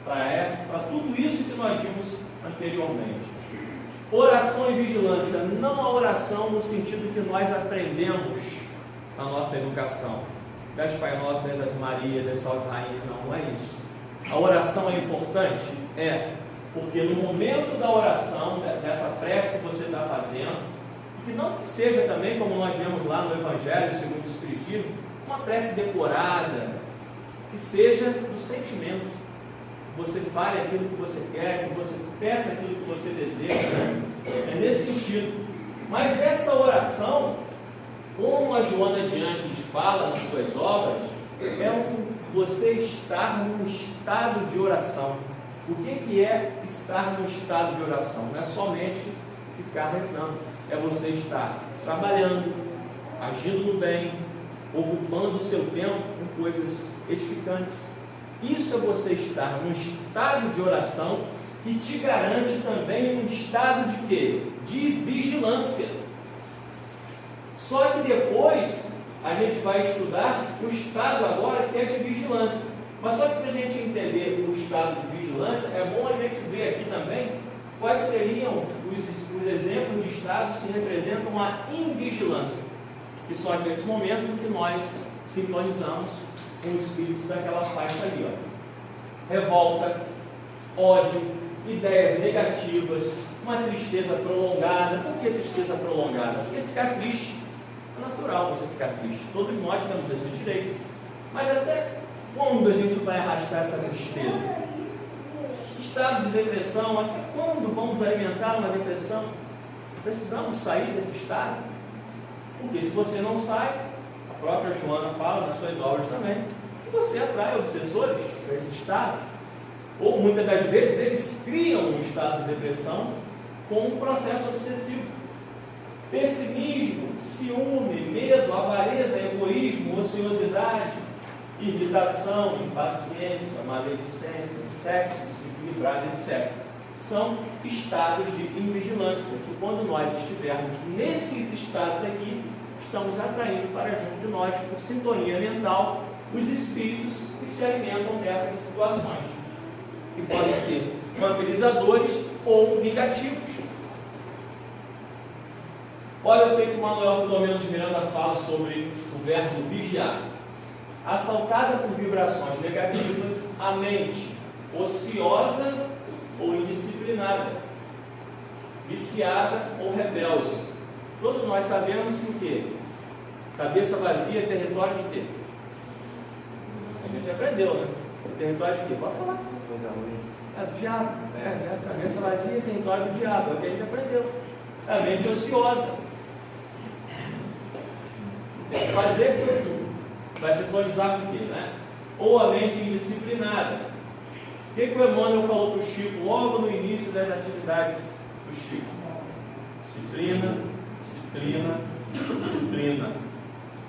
para tudo isso que nós vimos anteriormente. Oração e vigilância, não a oração no sentido que nós aprendemos na nossa educação, das Pai Nosso, das Ave Maria, das Salve Rainha, não é isso. A oração é importante? É, porque no momento da oração, dessa prece que você está fazendo, e que não seja também, como nós vemos lá no Evangelho segundo o Espiritismo, uma prece decorada, que seja do sentimento, que você fale aquilo que você quer, que você peça aquilo que você deseja, é nesse sentido. Mas essa oração, como a Joana de Ângeles fala nas suas obras, é você estar num estado de oração. O que é estar num estado de oração? Não é somente ficar rezando, é você estar trabalhando, agindo no bem, ocupando o seu tempo com coisas edificantes. Isso é você estar num estado de oração, que te garante também um estado de quê? De vigilância. Só que depois a gente vai estudar o estado agora que é de vigilância. Mas só que para a gente entender o estado de vigilância, é bom a gente ver aqui também quais seriam os exemplos de estados que representam a invigilância, que são aqueles momentos que nós sintonizamos com os espíritos daquela faixa ali, ó. Revolta, ódio, ideias negativas, uma tristeza prolongada. Por que tristeza prolongada? Porque ficar triste é natural, você ficar triste. Todos nós temos esse direito. Mas até quando a gente vai arrastar essa tristeza? Estado de depressão, até quando vamos alimentar uma depressão? Precisamos sair desse estado, porque se você não sai, a própria Joana fala nas suas obras também, que você atrai obsessores para esse estado, ou muitas das vezes eles criam um estado de depressão com um processo obsessivo. Pessimismo, ciúme, medo, avareza, egoísmo, ociosidade, irritação, impaciência, maledicência, sexo desequilibrado, etc. São estados de invigilância, que quando nós estivermos nesses estados aqui, estamos atraindo para junto de nós, por sintonia mental, os espíritos que se alimentam dessas situações, que podem ser vampirizadores ou negativos. Olha o que o Manuel Filomeno de Miranda fala sobre o verbo vigiar. Assaltada por vibrações negativas, a mente ociosa ou indisciplinada, viciada ou rebelde. Todos nós sabemos que o quê? Cabeça vazia é território de quê? A gente aprendeu, né? Território de quê? Pode falar. Coisa ruim. É do diabo. A cabeça vazia tem dó do diabo, é o que a gente aprendeu. É a mente ociosa. Tem que fazer, vai sintonizar com o quê, né? Ou a mente indisciplinada. O que o Emmanuel falou para o Chico logo no início das atividades do Chico? Disciplina, disciplina, disciplina.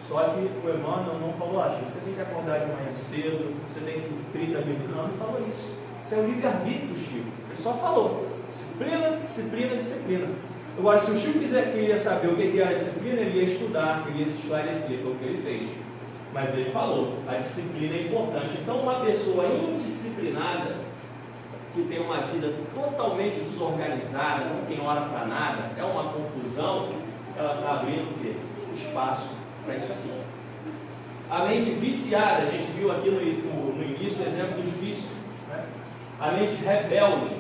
Só que o Emmanuel não falou, Chico, você tem que acordar de manhã cedo, você tem que 30 minutos. Não, ele falou isso. Isso é o livre-arbítrio, Chico. Ele só falou disciplina, disciplina, disciplina. Agora, se o Chico queria saber o que era disciplina, ele ia estudar, ele ia se esclarecer, foi o que ele fez. Mas ele falou, a disciplina é importante. Então, uma pessoa indisciplinada, que tem uma vida totalmente desorganizada, não tem hora para nada, é uma confusão, ela está abrindo o quê? Espaço para isso aqui. A mente viciada, a gente viu aqui no início o exemplo dos vícios, né? A mente rebelde,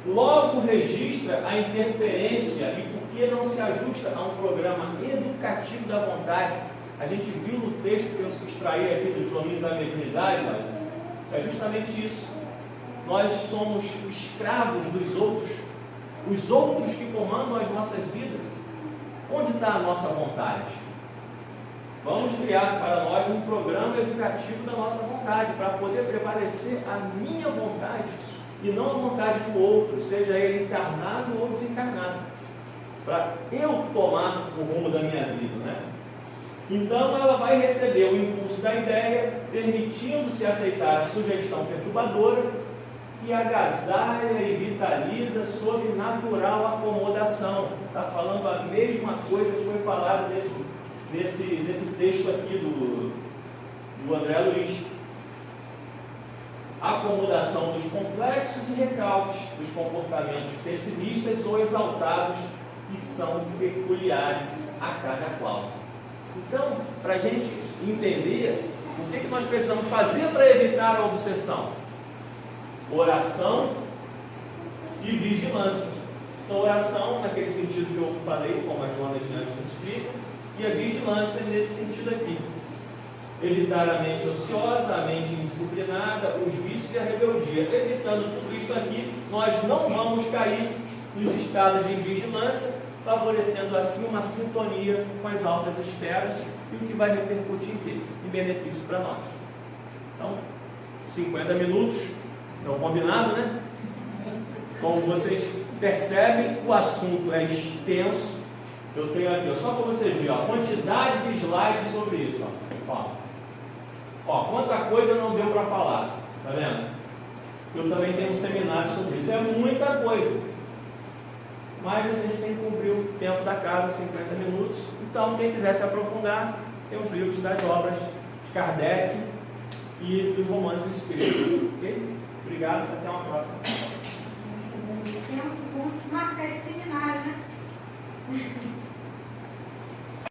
logo registra a interferência e por que não se ajusta a um programa educativo da vontade. A gente viu no texto que eu extraí aqui dos domínios da mediunidade, é justamente isso. Nós somos escravos dos outros, os outros que comandam as nossas vidas. Onde está a nossa vontade? Vamos criar para nós um programa educativo da nossa vontade, para poder prevalecer a minha vontade e não a vontade do outro, seja ele encarnado ou desencarnado, para eu tomar o rumo da minha vida, né? Então ela vai receber o impulso da ideia, permitindo-se aceitar a sugestão perturbadora, que agasalha e vitaliza sob natural acomodação. Está falando a mesma coisa que foi falado nesse texto aqui do André Luiz. Acomodação dos complexos e recalques, dos comportamentos pessimistas ou exaltados, que são peculiares a cada qual. Então, para a gente entender o que nós precisamos fazer para evitar a obsessão: oração e vigilância. Então, oração naquele sentido que eu falei, como a Joana de antes explica, e a vigilância nesse sentido aqui. Evitar a mente ociosa, a mente indisciplinada, os vícios e a rebeldia. Evitando tudo isso aqui, nós não vamos cair nos estados de vigilância, favorecendo assim uma sintonia com as altas esferas e o que vai repercutir em benefício para nós. Então, 50 minutos, então combinado, né? Como vocês percebem, o assunto é extenso. Eu tenho aqui, só para vocês verem, a quantidade de slides sobre isso. Ó, quanta coisa não deu para falar, tá vendo? Eu também tenho um seminário sobre isso, é muita coisa. Mas a gente tem que cumprir o tempo da casa, 50 minutos. Então, quem quiser se aprofundar, tem os livros das obras de Kardec e dos romances espíritas. Ok? Obrigado, até uma próxima. Nós agradecemos. Vamos marcar esse seminário, né?